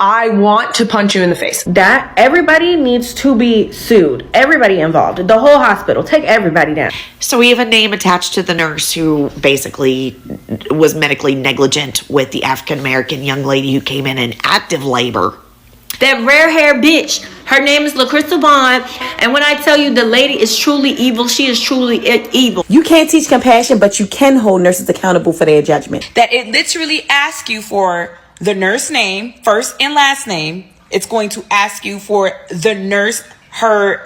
I want to punch you in the face. That everybody needs to be sued. Everybody involved. The whole hospital. Take everybody down. So we have a name attached to the nurse who basically was medically negligent with the African-American young lady who came in active labor. That rare hair bitch. Her name is Lacrista Vaughn. And when I tell you the lady is truly evil, she is truly evil. You can't teach compassion, but you can hold nurses accountable for their judgment. That it literally asks you for the nurse name, first and last name. It's going to ask you for the nurse, her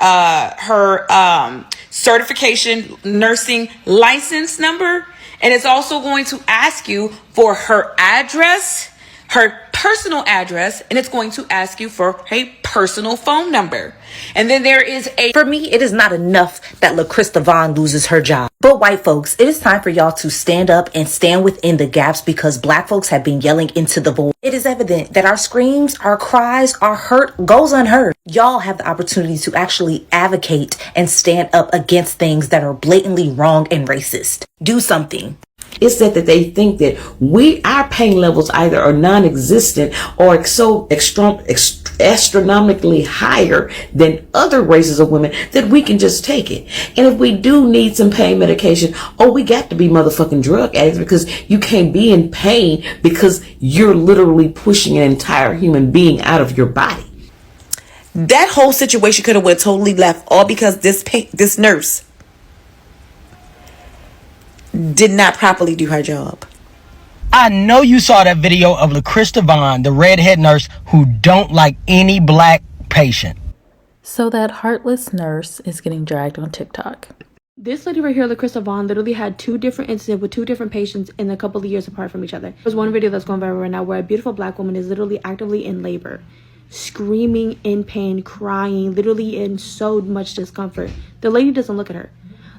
certification nursing license number. And it's also going to ask you for her address, her personal address, and it's going to ask you for a personal phone number. And then there is For me, it is not enough that Lacrista Vaughn loses her job. But white folks, it is time for y'all to stand up and stand within the gaps, because black folks have been yelling into the void. It is evident that our screams, our cries, our hurt goes unheard. Y'all have the opportunity to actually advocate and stand up against things that are blatantly wrong and racist. Do something. It's that they think that our pain levels either are non-existent or so astronomically higher than other races of women that we can just take it. And if we do need some pain medication, we got to be motherfucking drug addicts, because you can't be in pain because you're literally pushing an entire human being out of your body. That whole situation could have went totally left, all because this nurse did not properly do her job. I know you saw that video of Lacrista Vaughn, the redhead nurse who don't like any black patient. So that heartless nurse is getting dragged on TikTok. This lady right here, Lacrista Vaughn, literally had 2 different incidents with 2 different patients in a couple of years apart from each other. There's one video that's going viral right now where a beautiful black woman is literally actively in labor, screaming in pain, crying, literally in so much discomfort. The lady doesn't look at her.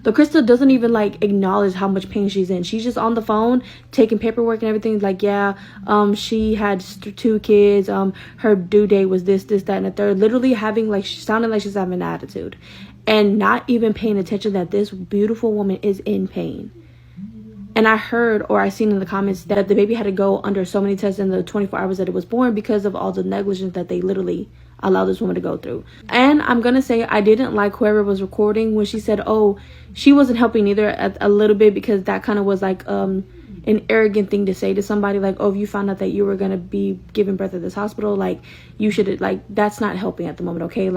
Lacrista doesn't even acknowledge how much pain she's in. She's just on the phone taking paperwork and everything. She had 2 kids. Her due date was this, that, and the third. Literally sounding like she's having an attitude, and not even paying attention that this beautiful woman is in pain. And I heard, or I seen in the comments, that the baby had to go under so many tests in the 24 hours that it was born because of all the negligence that they literally allowed this woman to go through. And I'm gonna say I didn't like whoever was recording when she said, she wasn't helping either, a little bit, because that kind of was an arrogant thing to say to somebody, if you found out that you were gonna be giving birth at this hospital, you should that's not helping at the moment, okay?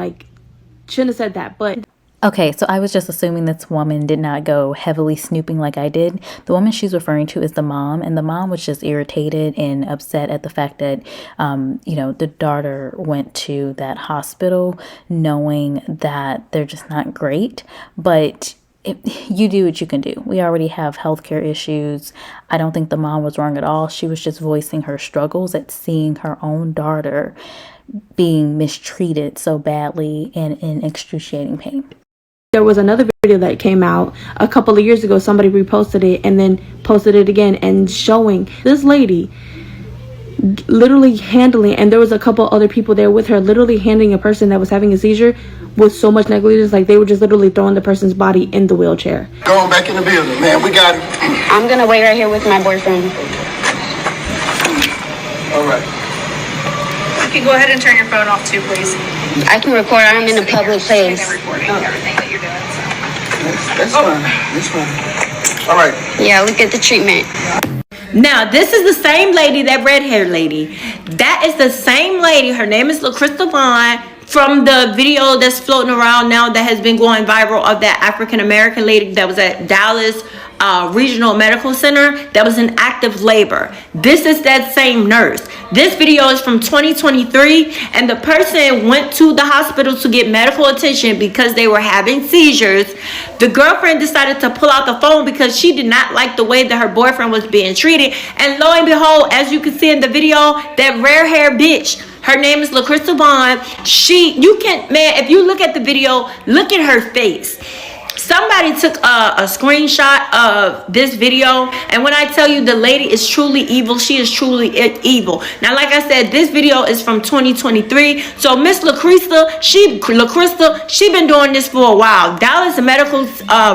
Shouldn't have said that. But Okay, so I was just assuming this woman did not go heavily snooping like I did. The woman she's referring to is the mom, and the mom was just irritated and upset at the fact that, the daughter went to that hospital knowing that they're just not great. But you do what you can do. We already have healthcare issues. I don't think the mom was wrong at all. She was just voicing her struggles at seeing her own daughter being mistreated so badly and in excruciating pain. there was another video that came out a couple of years ago. Somebody reposted it and then posted it again and showing this lady literally handling, and there was a couple other people there with her, literally handling a person that was having a seizure with so much negligence. Like, they were just literally throwing the person's body in the wheelchair. Going back in the building, man. We got it. I'm gonna wait right here with my boyfriend. All right. You can go ahead and turn your phone off too, please. I can record. I'm in a public place. Recording everything that you're doing. So. That's fine. That's fine. All right. Yeah, look at the treatment. Now, this is the same lady, that red-haired lady. That is the same lady. Her name is Lacrista Vaughn, from the video that's floating around now that has been going viral of that African-American lady that was at Dallas Regional Medical Center that was in active labor. This is that same nurse. This video is from 2023, and the person went to the hospital to get medical attention because they were having seizures. The girlfriend decided to pull out the phone because she did not like the way that her boyfriend was being treated. And lo and behold, as you can see in the video, that rare hair bitch, her name is Lacrista Vaughn. If you look at the video, look at her face. Somebody took a screenshot of this video, and when I tell you the lady is truly evil, she is truly evil. Now, like I said, this video is from 2023. So Miss Lacrista, she been doing this for a while. Dallas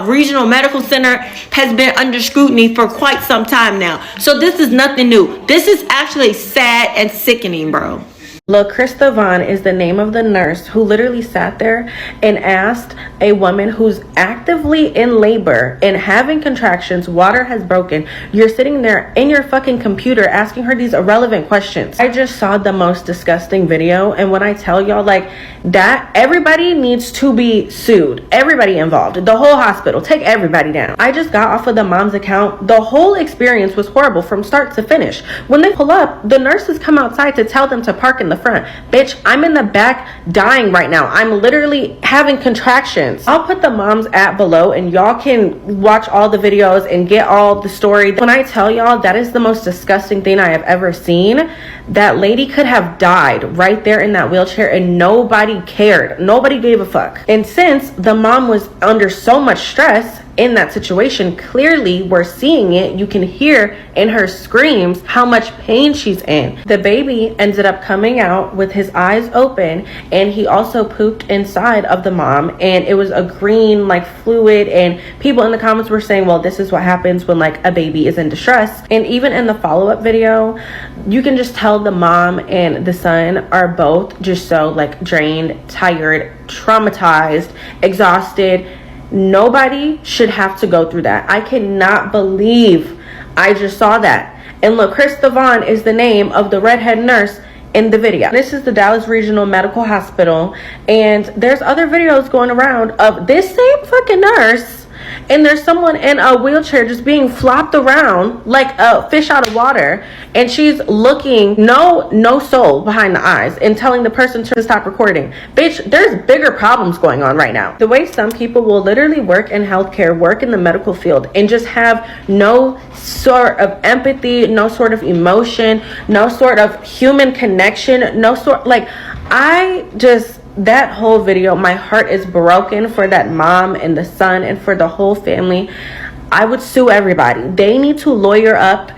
Regional Medical Center has been under scrutiny for quite some time now. So this is nothing new. This is actually sad and sickening, bro. Lacrista Vaughn is the name of the nurse who literally sat there and asked a woman who's actively in labor and having contractions, water has broken. You're sitting there in your fucking computer asking her these irrelevant questions. I just saw the most disgusting video, and when I tell y'all, like, that everybody needs to be sued. Everybody involved, the whole hospital, take everybody down. I just got off of the mom's account. The whole experience was horrible from start to finish. When they pull up, the nurses come outside to tell them to park in the front. Bitch, I'm in the back dying right now. I'm literally having contractions. I'll put the mom's app below and y'all can watch all the videos and get all the story. When I tell y'all, that is the most disgusting thing I have ever seen. That lady could have died right there in that wheelchair and nobody cared. Nobody gave a fuck. And since the mom was under so much stress in that situation, clearly we're seeing it. You can hear in her screams how much pain she's in. The baby ended up coming out with his eyes open, and he also pooped inside of the mom, and it was a green like fluid, and people in the comments were saying, well, this is what happens when like a baby is in distress. And even in the follow-up video, you can just tell the mom and the son are both just so like drained, tired, traumatized, exhausted. Nobody should have to go through that. I cannot believe I just saw that. And Lacrista Vaughn is the name of the redhead nurse in the video. This is the Dallas Regional Medical Hospital, and there's other videos going around of this same fucking nurse, and there's someone in a wheelchair just being flopped around like a fish out of water, and she's looking no soul behind the eyes and telling the person to stop recording. Bitch, there's bigger problems going on right now. The way some people will literally work in healthcare, work in the medical field, and just have no sort of empathy, no sort of emotion, no sort of human connection, no sort, like, that whole video, my heart is broken for that mom and the son and for the whole family. I would sue everybody. They need to lawyer up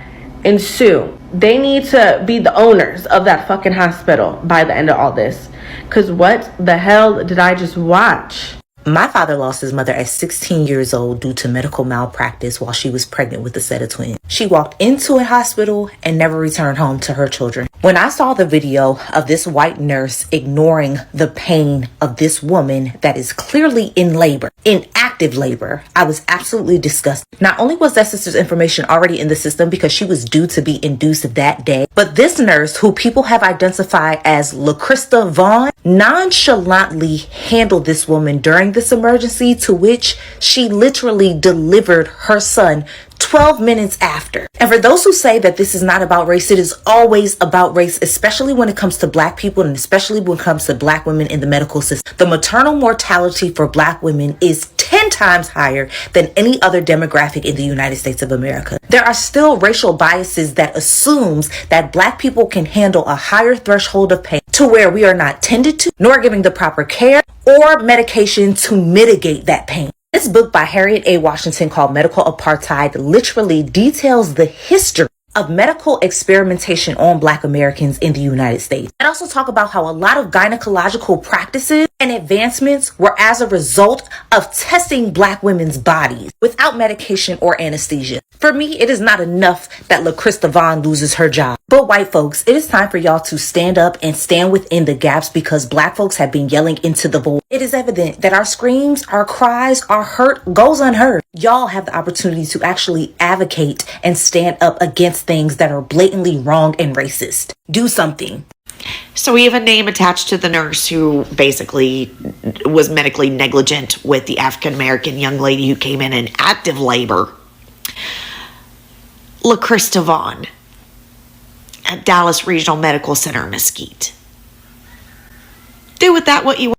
and sue. They need to be the owners of that fucking hospital by the end of all this. Because what the hell did I just watch? My father lost his mother at 16 years old due to medical malpractice while she was pregnant with a set of twins. She walked into a hospital and never returned home to her children. When I saw the video of this white nurse ignoring the pain of this woman that is clearly in labor, in active labor, I was absolutely disgusted. Not only was that sister's information already in the system because she was due to be induced that day, but this nurse, who people have identified as Lacrista Vaughn, nonchalantly handled this woman during this emergency, to which she literally delivered her son 12 minutes after. And for those who say that this is not about race, it is always about race, especially when it comes to black people and especially when it comes to black women in the medical system. The maternal mortality for black women is 10 times higher than any other demographic in the United States of America. There are still racial biases that assumes that black people can handle a higher threshold of pain to where we are not tended to, nor giving the proper care or medication to mitigate that pain. This book by Harriet A. Washington called Medical Apartheid literally details the history of medical experimentation on black Americans in the United States. And also talk about how a lot of gynecological practices and advancements were as a result of testing black women's bodies without medication or anesthesia. For me, it is not enough that Lacrista Vaughn loses her job. But white folks, it is time for y'all to stand up and stand within the gaps because black folks have been yelling into the void. It is evident that our screams, our cries, our hurt goes unheard. Y'all have the opportunity to actually advocate and stand up against things that are blatantly wrong and racist. Do something. So we have a name attached to the nurse who basically was medically negligent with the African-American young lady who came in active labor. Lacrista Vaughn at Dallas Regional Medical Center, Mesquite. Do with that what you want.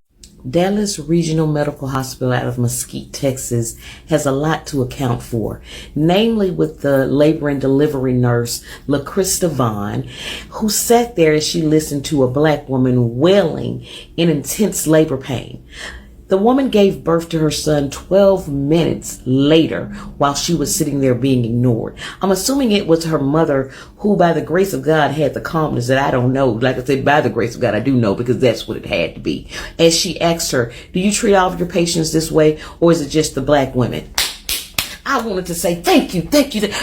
Dallas Regional Medical Hospital out of Mesquite, Texas has a lot to account for, namely with the labor and delivery nurse, Lacrista Vaughn, who sat there as she listened to a black woman wailing in intense labor pain. The woman gave birth to her son 12 minutes later while she was sitting there being ignored. I'm assuming it was her mother who, by the grace of God, had the calmness that I don't know. Like I said, by the grace of God, I do know because that's what it had to be. As she asked her, do you treat all of your patients this way, or is it just the black women? I wanted to say thank you,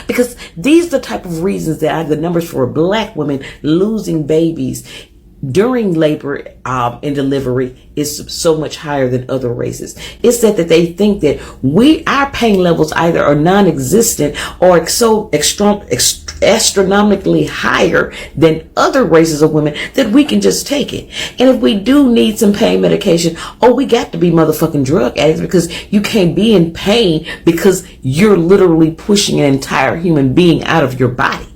because these are the type of reasons that are the numbers for black women losing babies during labor and delivery is so much higher than other races. It's that they think that our pain levels either are non-existent or so astronomically higher than other races of women that we can just take it. And if we do need some pain medication, we got to be motherfucking drug addicts, because you can't be in pain because you're literally pushing an entire human being out of your body.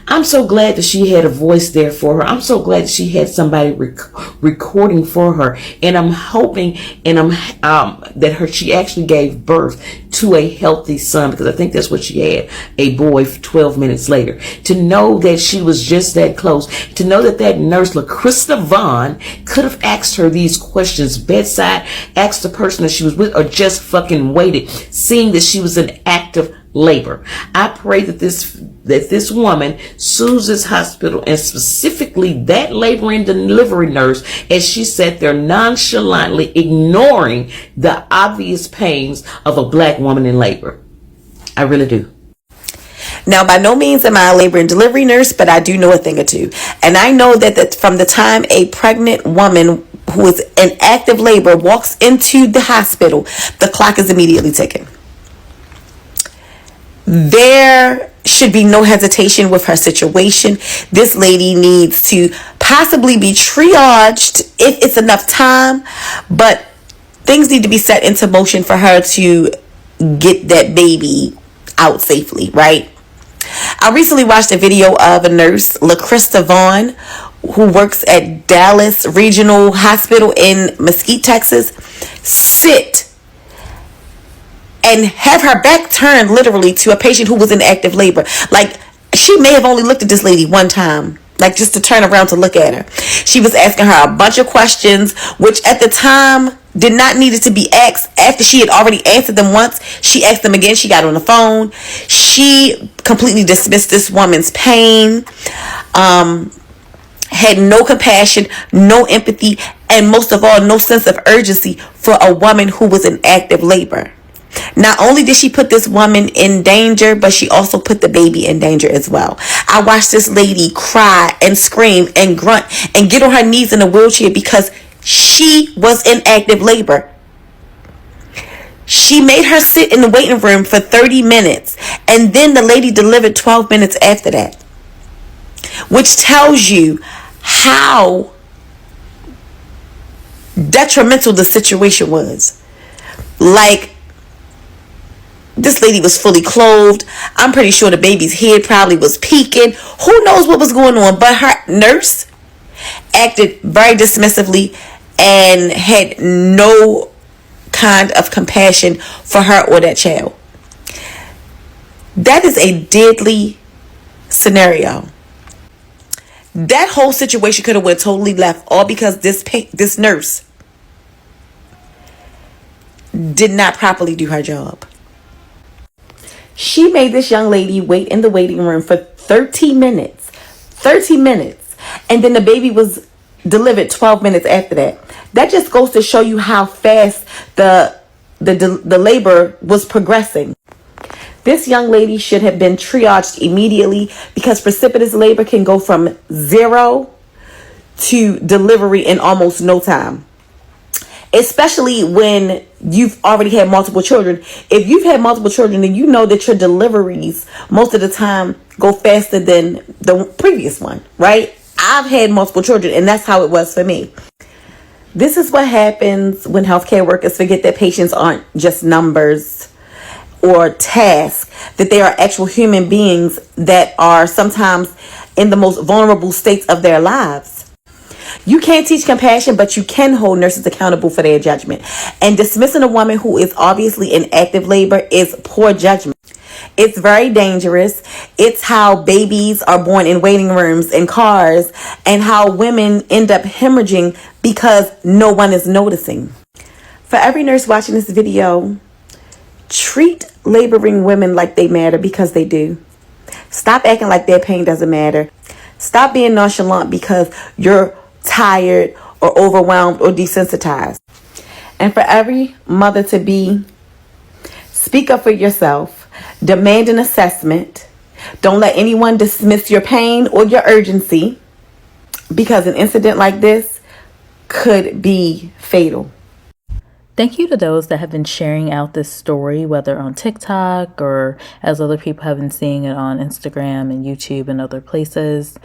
I'm so glad that she had a voice there for her. I'm so glad that she had somebody recording for her, and I'm hoping that she actually gave birth to a healthy son, because I think that's what she had, a boy 12 minutes later. To know that she was just that close, to know that nurse Lacrista Vaughn could have asked her these questions bedside, asked the person that she was with, or just fucking waited, seeing that she was in active labor. I pray that this woman sues this hospital, and specifically that labor and delivery nurse, as she sat there nonchalantly ignoring the obvious pains of a black woman in labor. I really do. Now, by no means am I a labor and delivery nurse, but I do know a thing or two. And I know that from the time a pregnant woman who is in active labor walks into the hospital, the clock is immediately ticking. There should be no hesitation with her situation. This lady needs to possibly be triaged if it's enough time, but things need to be set into motion for her to get that baby out safely, right? I recently watched a video of a nurse, Lacrista Vaughn, who works at Dallas Regional Hospital in Mesquite, Texas, sit and have her back turned literally to a patient who was in active labor. Like, she may have only looked at this lady one time, like just to turn around to look at her. She was asking her a bunch of questions, which at the time did not need to be asked. After she had already answered them once, she asked them again. She got on the phone. She completely dismissed this woman's pain, had no compassion, no empathy, and most of all, no sense of urgency for a woman who was in active labor. Not only did she put this woman in danger, but she also put the baby in danger as well. I watched this lady cry and scream and grunt and get on her knees in a wheelchair because she was in active labor. She made her sit in the waiting room for 30 minutes, and then the lady delivered 12 minutes after that, which tells you how detrimental the situation was. Like, this lady was fully clothed. I'm pretty sure the baby's head probably was peeking. Who knows what was going on? But her nurse acted very dismissively and had no kind of compassion for her or that child. That is a deadly scenario. That whole situation could have went totally left, all because this nurse did not properly do her job. She made this young lady wait in the waiting room for 30 minutes. 30 minutes. And then the baby was delivered 12 minutes after that. That just goes to show you how fast the labor was progressing. This young lady should have been triaged immediately, because precipitous labor can go from 0 to delivery in almost no time. Especially when you've already had multiple children. If you've had multiple children, then you know that your deliveries most of the time go faster than the previous one, right? I've had multiple children, and that's how it was for me. This is what happens when healthcare workers forget that patients aren't just numbers or tasks, that they are actual human beings that are sometimes in the most vulnerable states of their lives. You can't teach compassion, but you can hold nurses accountable for their judgment. And dismissing a woman who is obviously in active labor is poor judgment. It's very dangerous. It's how babies are born in waiting rooms in cars, and how women end up hemorrhaging because no one is noticing. For every nurse watching this video, treat laboring women like they matter, because they do. Stop acting like their pain doesn't matter. Stop being nonchalant because you're tired or overwhelmed or desensitized. And for every mother-to-be, speak up for yourself. Demand an assessment. Don't let anyone dismiss your pain or your urgency. because an incident like this could be fatal. Thank you to those that have been sharing out this story, whether on TikTok or as other people have been seeing it on Instagram and YouTube and other places.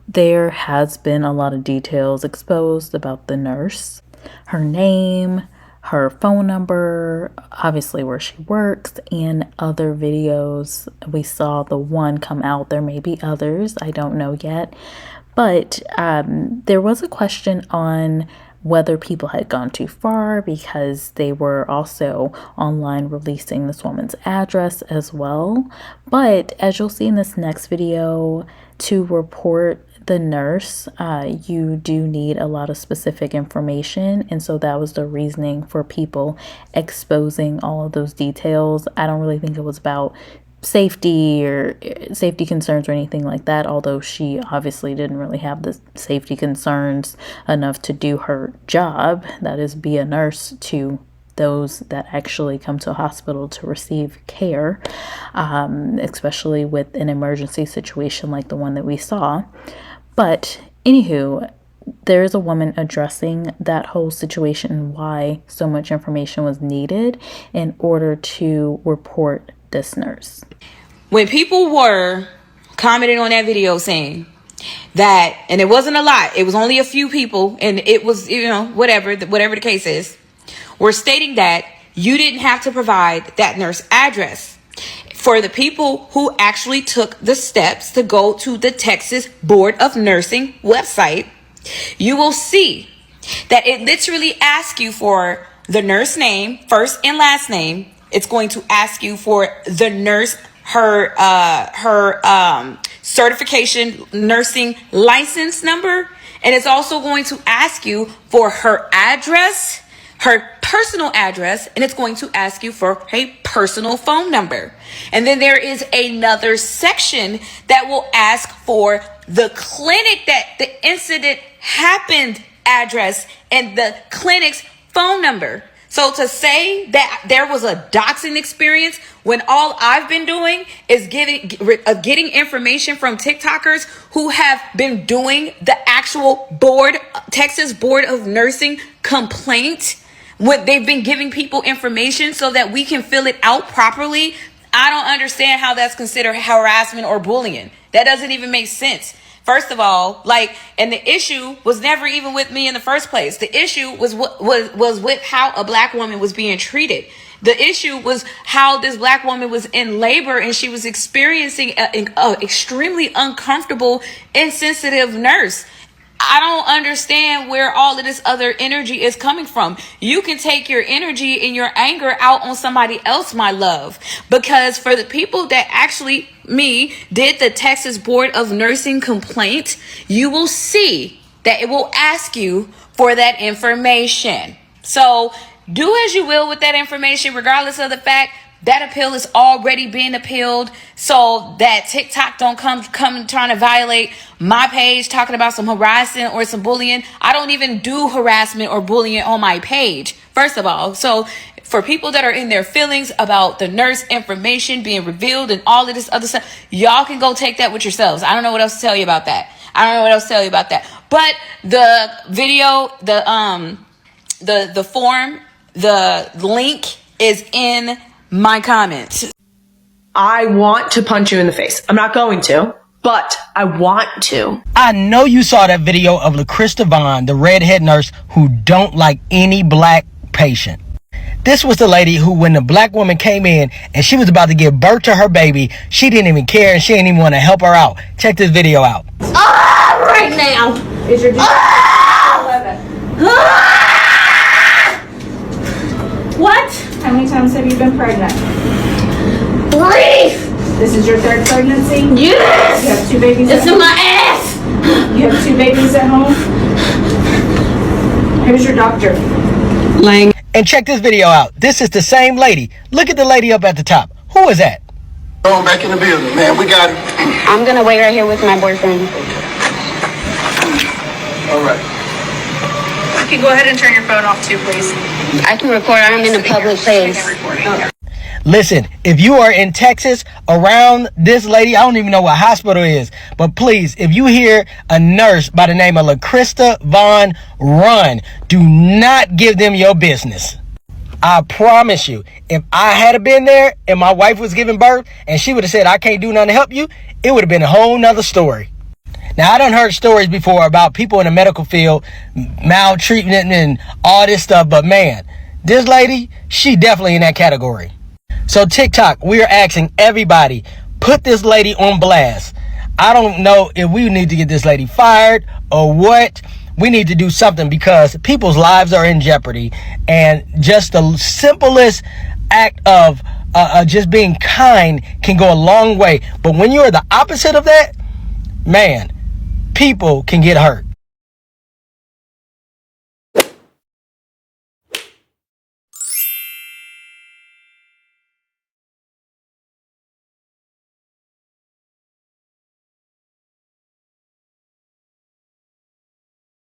There has been a lot of details exposed about the nurse, her name, her phone number, obviously where she works, and other videos. We saw the one come out. There may be others, I don't know yet. But there was a question on whether people had gone too far, because they were also online releasing this woman's address as well. But as you'll see in this next video, to report the nurse, you do need a lot of specific information, and so that was the reasoning for people exposing all of those details. I don't really think it was about safety or safety concerns or anything like that, although she obviously didn't really have the safety concerns enough to do her job, that is be a nurse to those that actually come to a hospital to receive care, especially with an emergency situation like the one that we saw. But anywho, there is a woman addressing that whole situation and why so much information was needed in order to report this nurse. When people were commenting on that video saying that, and it wasn't a lot, it was only a few people, and it was, you know, whatever the case is, were stating that you didn't have to provide that nurse address. For the people who actually took the steps to go to the Texas Board of Nursing website, you will see that it literally asks you for the nurse name, first and last name. It's going to ask you for the nurse, her certification nursing license number. And it's also going to ask you for her address, her personal address, and it's going to ask you for a personal phone number. And then there is another section that will ask for the clinic that the incident happened address and the clinic's phone number. So to say that there was a doxing experience when all I've been doing is getting information from TikTokers who have been doing the actual Texas Board of Nursing complaint, what they've been giving people information so that we can fill it out properly. I don't understand how that's considered harassment or bullying. That doesn't even make sense. First of all, and the issue was never even with me in the first place. The issue was with how a black woman was being treated. The issue was how this black woman was in labor and she was experiencing an extremely uncomfortable, insensitive nurse. I don't understand where all of this other energy is coming from. You can take your energy and your anger out on somebody else, my love. Because for the people that actually did the Texas Board of Nursing complaint, you will see that it will ask you for that information. So do as you will with that information, regardless of the fact that appeal is already being appealed, so that TikTok don't come trying to violate my page talking about some harassment or some bullying. I don't even do harassment or bullying on my page, first of all. So for people that are in their feelings about the nurse information being revealed and all of this other stuff, y'all can go take that with yourselves. I don't know what else to tell you about that. But the video, the form, the link is in my comments. I want to punch you in the face. I'm not going to, but I want to. I know you saw that video of Lacrista Vaughn, the redhead nurse who don't like any black patient. This was the lady who, when the black woman came in and she was about to give birth to her baby, she didn't even care and she didn't even want to help her out. Check this video out. Right now. Is your What? How many times have you been pregnant? 3. This is your third pregnancy? Yes. You have 2 babies It's at in home? my ass. You have 2 babies at home? Who's your doctor? Lang. And check this video out. This is the same lady. Look at the lady up at the top. Who is that? Going back in the building, man. We got it. I'm gonna wait right here with my boyfriend. All right. You can go ahead and turn your phone off too, please. I can record. I'm in a public place. Listen, if you are in Texas around this lady, I don't even know what hospital it is, but please, if you hear a nurse by the name of Lacrista Vaughn, run. Do not give them your business. I promise you, if I had been there and my wife was giving birth and she would have said, I can't do nothing to help you, it would have been a whole nother story. Now, I done heard stories before about people in the medical field, maltreatment and all this stuff, but man, this lady, she definitely in that category. So TikTok, we are asking everybody, put this lady on blast. I don't know if we need to get this lady fired or what. We need to do something because people's lives are in jeopardy, and just the simplest act of just being kind can go a long way. But when you're the opposite of that, man, people can get hurt.